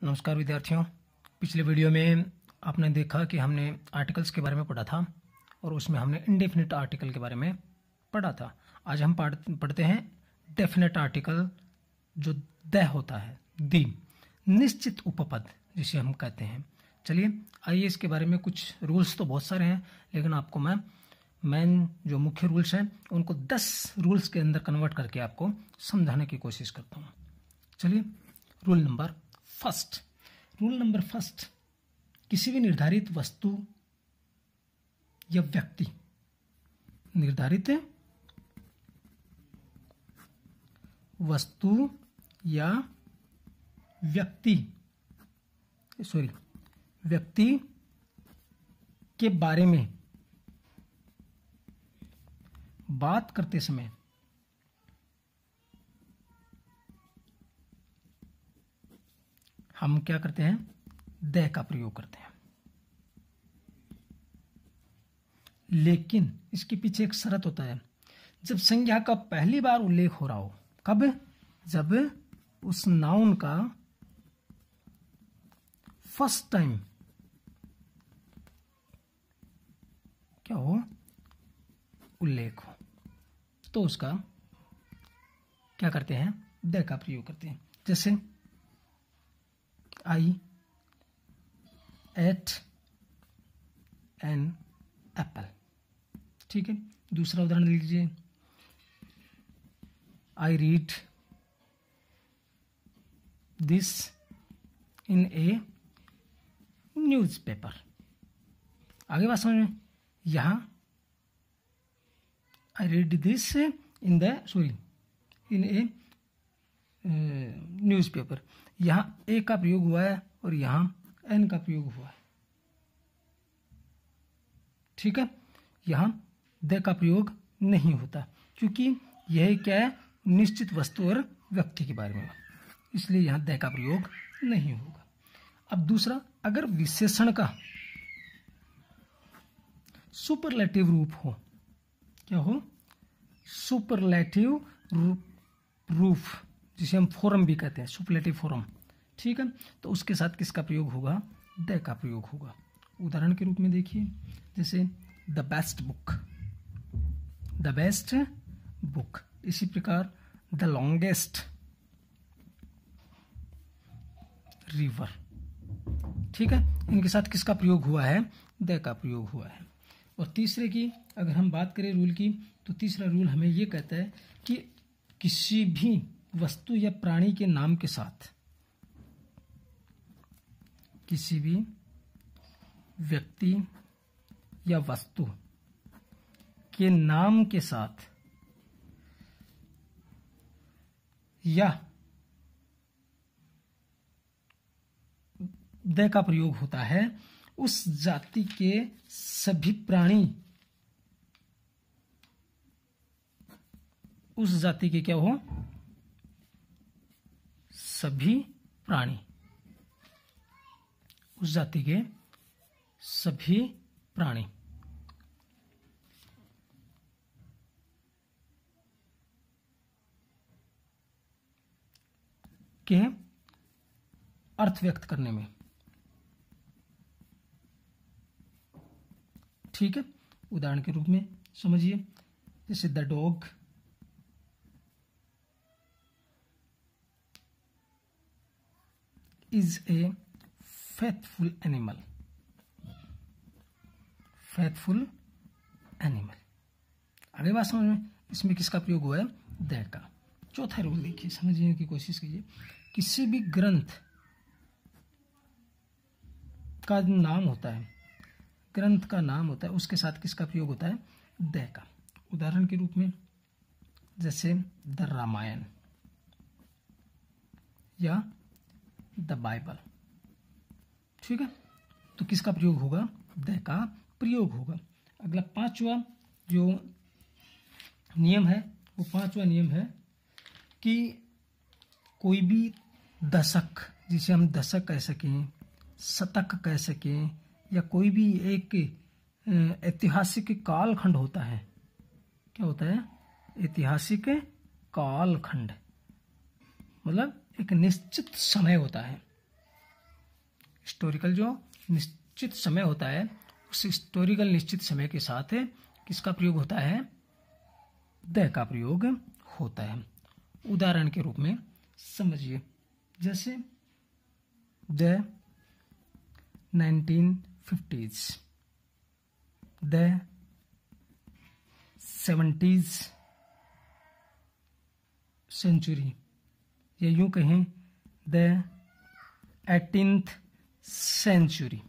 नमस्कार विद्यार्थियों। पिछले वीडियो में आपने देखा कि हमने आर्टिकल्स के बारे में पढ़ा था और उसमें हमने इंडेफिनिट आर्टिकल के बारे में पढ़ा था। आज हम पढ़ते हैं डेफिनेट आर्टिकल, जो द होता है, दी, निश्चित उपपद जिसे हम कहते हैं। चलिए आइए इसके बारे में, कुछ रूल्स तो बहुत सारे हैं, लेकिन आपको मैं मेन जो मुख्य रूल्स हैं उनको 10 रूल्स के अंदर कन्वर्ट करके आपको समझाने की कोशिश करता हूँ। चलिए रूल नंबर फर्स्ट, किसी भी निर्धारित वस्तु या व्यक्ति, निर्धारित वस्तु या व्यक्ति के बारे में बात करते समय हम क्या करते हैं? द का प्रयोग करते हैं। लेकिन इसके पीछे एक शर्त होता है, जब संज्ञा का पहली बार उल्लेख हो रहा हो। कब? जब उस नाउन का फर्स्ट टाइम क्या हो? उल्लेख हो, तो उसका क्या करते हैं? द का प्रयोग करते हैं। जैसे I ate an apple। ठीक है। दूसरा उदाहरण लीजिए, I read this in a newspaper। आगे बात समझ में? यहां I read this in a newspaper. यहां ए का प्रयोग हुआ है और यहां एन का प्रयोग हुआ है। ठीक है। यहां द का प्रयोग नहीं होता, क्योंकि यह क्या है? निश्चित वस्तु और व्यक्ति के बारे में, इसलिए यहां द का प्रयोग नहीं होगा। अब दूसरा, अगर विशेषण का सुपरलेटिव रूप हो, क्या हो? सुपरलेटिव रूप, जिसे हम फॉर्म भी कहते हैं, सुपरलेटिव फॉर्म। ठीक है। तो उसके साथ किसका प्रयोग होगा? द का प्रयोग होगा। उदाहरण के रूप में देखिए, जैसे द बेस्ट बुक। इसी प्रकार द लॉन्गेस्ट रिवर। ठीक है। इनके साथ किसका प्रयोग हुआ है? द का प्रयोग हुआ है। और तीसरे की अगर हम बात करें रूल की, तो तीसरा रूल हमें यह कहता है कि किसी भी वस्तु या प्राणी के नाम के साथ, किसी भी व्यक्ति या वस्तु के नाम के साथ या द का प्रयोग होता है, उस जाति के सभी प्राणी, उस जाति के क्या हो? सभी प्राणी, उस जाति के सभी प्राणी के अर्थ व्यक्त करने में। ठीक है। उदाहरण के रूप में समझिए, जैसे the dog is a faithful animal. आगे बात समझ में? इसमें किसका प्रयोग हुआ है? द का। चौथा रूल देखिए, समझने की कोशिश कीजिए। किसी भी ग्रंथ का नाम होता है, उसके साथ किसका प्रयोग होता है? द का। उदाहरण के रूप में जैसे द रामायण या द बाइबल। ठीक है। तो किसका प्रयोग होगा? द का प्रयोग होगा। अगला पांचवा जो नियम है, वो पांचवा नियम है कि कोई भी दशक, जिसे हम दशक कह सकें, शतक कह सकें, या कोई भी एक ऐतिहासिक कालखंड होता है। क्या होता है? ऐतिहासिक कालखंड, मतलब एक निश्चित समय होता है। हिस्टोरिकल जो निश्चित समय होता है, उस हिस्टोरिकल निश्चित समय के साथ किसका प्रयोग होता है? द का प्रयोग होता है। उदाहरण के रूप में समझिए, जैसे the 1950s, the 70s century, या यूं कहें द 18th सेंचुरी।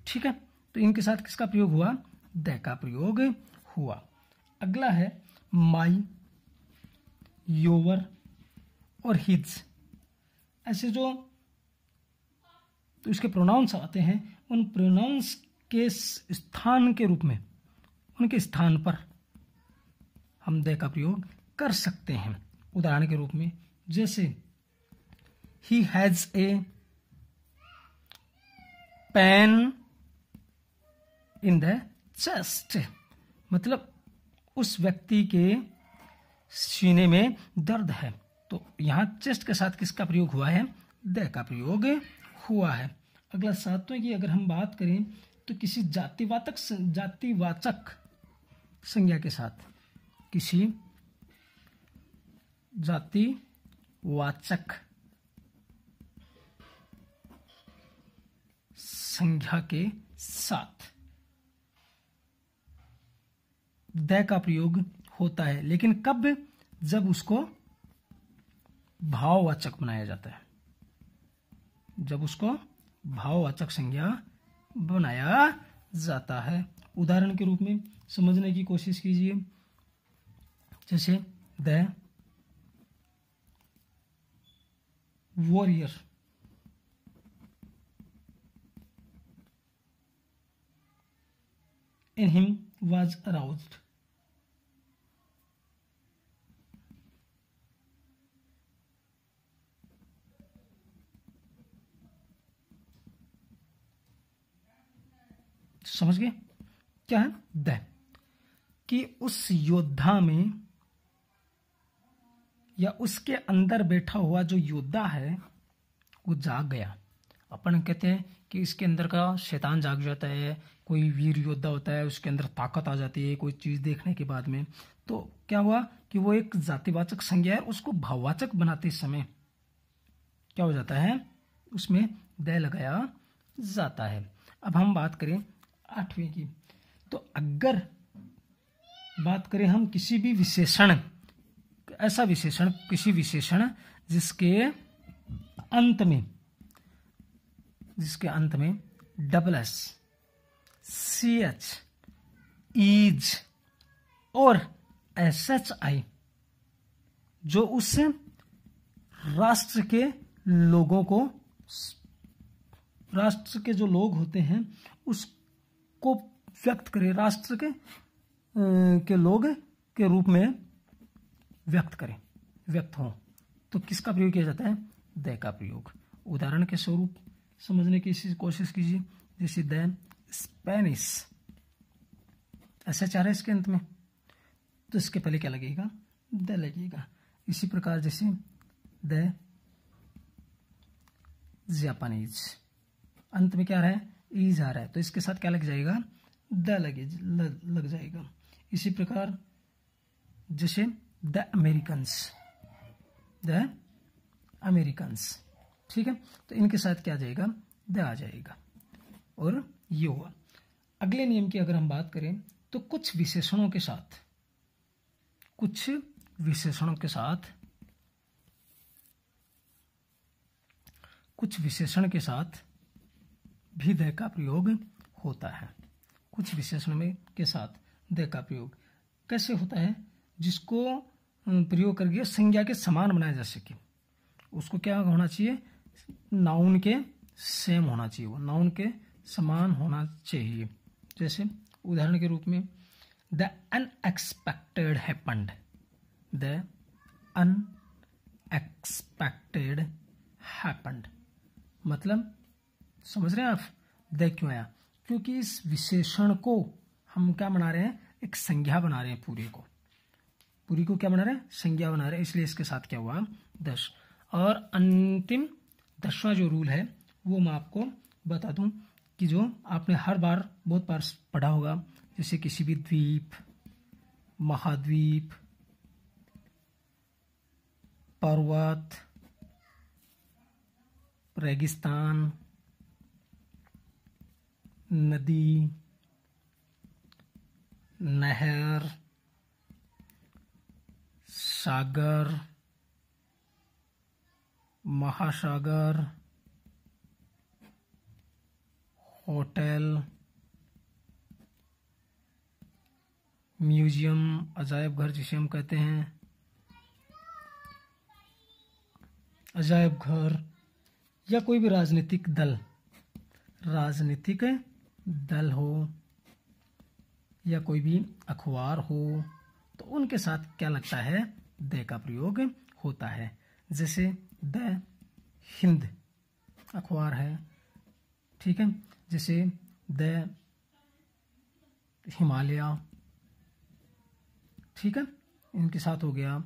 ठीक है, तो इनके साथ किसका प्रयोग हुआ? द का प्रयोग हुआ। अगला है माई, योवर और हिज। ऐसे जो तो इसके प्रोनाउंस आते हैं, उन प्रोनाउंस के स्थान के रूप में, उनके स्थान पर हम द का प्रयोग कर सकते हैं। उदाहरण के रूप में जैसे he has a pain in the chest, मतलब उस व्यक्ति के सीने में दर्द है। तो यहां चेस्ट के साथ किसका प्रयोग हुआ है? द का प्रयोग हुआ है। अगला 7वां की अगर हम बात करें तो किसी जातिवाचक संज्ञा के साथ, किसी जातिवाचक संज्ञा के साथ द का प्रयोग होता है, लेकिन कब? जब उसको भाववाचक बनाया जाता है, जब उसको भाववाचक संज्ञा बनाया जाता है। उदाहरण के रूप में समझने की कोशिश कीजिए, जैसे the warrior in him was aroused। समझ गए क्या है? द कि उस योद्धा में या उसके अंदर बैठा हुआ जो योद्धा है वो जाग गया। अपन कहते हैं कि इसके अंदर का शैतान जाग जाता है, कोई वीर योद्धा होता है, उसके अंदर ताकत आ जाती है कोई चीज देखने के बाद में। तो क्या हुआ कि वो एक जातिवाचक संज्ञा है, उसको भाववाचक बनाते समय क्या हो जाता है? उसमें द लगाया जाता है। अब हम बात करें 8वीं की, तो अगर बात करें हम किसी भी विशेषण, ऐसा विशेषण, किसी विशेषण जिसके अंत में double S, C H, ese और एस एच आई, जो उस राष्ट्र के लोगों को, राष्ट्र के जो लोग होते हैं उसको व्यक्त करे, राष्ट्र के लोग के रूप में व्यक्त हो, तो किसका प्रयोग किया जाता है? द का प्रयोग। उदाहरण के स्वरूप समझने की कोशिश कीजिए, जैसे द स्पेनिश, SH आ रहा है इसके अंत में, तो इसके पहले क्या लगेगा? द लगेगा। इसी प्रकार जैसे द जापानीज, अंत में क्या आ रहा है? ईज आ रहा है, तो इसके साथ क्या लग जाएगा? द लग जाएगा। इसी प्रकार जैसे द अमेरिकन्स, ठीक है, तो इनके साथ क्या आ जाएगा? द आ जाएगा। और ये हुआ। अगले नियम की अगर हम बात करें तो कुछ विशेषणों के साथ भी द का प्रयोग होता है। कुछ विशेषण में के साथ द का प्रयोग कैसे होता है? जिसको प्रयोग करके संज्ञा के समान बनाया जा सके, उसको क्या होना चाहिए? नाउन के सेम होना चाहिए, वो नाउन के समान होना चाहिए। जैसे उदाहरण के रूप में the unexpected happened, the unexpected happened, मतलब समझ रहे हैं आप? द क्यों आया? क्योंकि इस विशेषण को हम क्या बना रहे हैं? एक संज्ञा बना रहे हैं। पूरी को क्या बना रहे हैं? संज्ञा बना रहे हैं, इसलिए इसके साथ क्या हुआ? 10। और अंतिम 10वां जो रूल है वो मैं आपको बता दूं कि जो आपने हर बार बहुत बार पढ़ा होगा, जैसे किसी भी द्वीप, महाद्वीप, पर्वत, रेगिस्तान, नदी, नहर, सागर, महासागर, होटल, म्यूजियम, अजायब घर जिसे हम कहते हैं, अजायब घर, या कोई भी राजनीतिक दल हो या कोई भी अखबार हो, तो उनके साथ क्या लगता है, द का प्रयोग होता है। जैसे द हिंद अखबार है, ठीक है। जैसे द हिमालय, ठीक है, इनके साथ हो गया।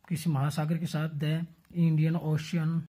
किसी महासागर के साथ द इंडियन ओशियन,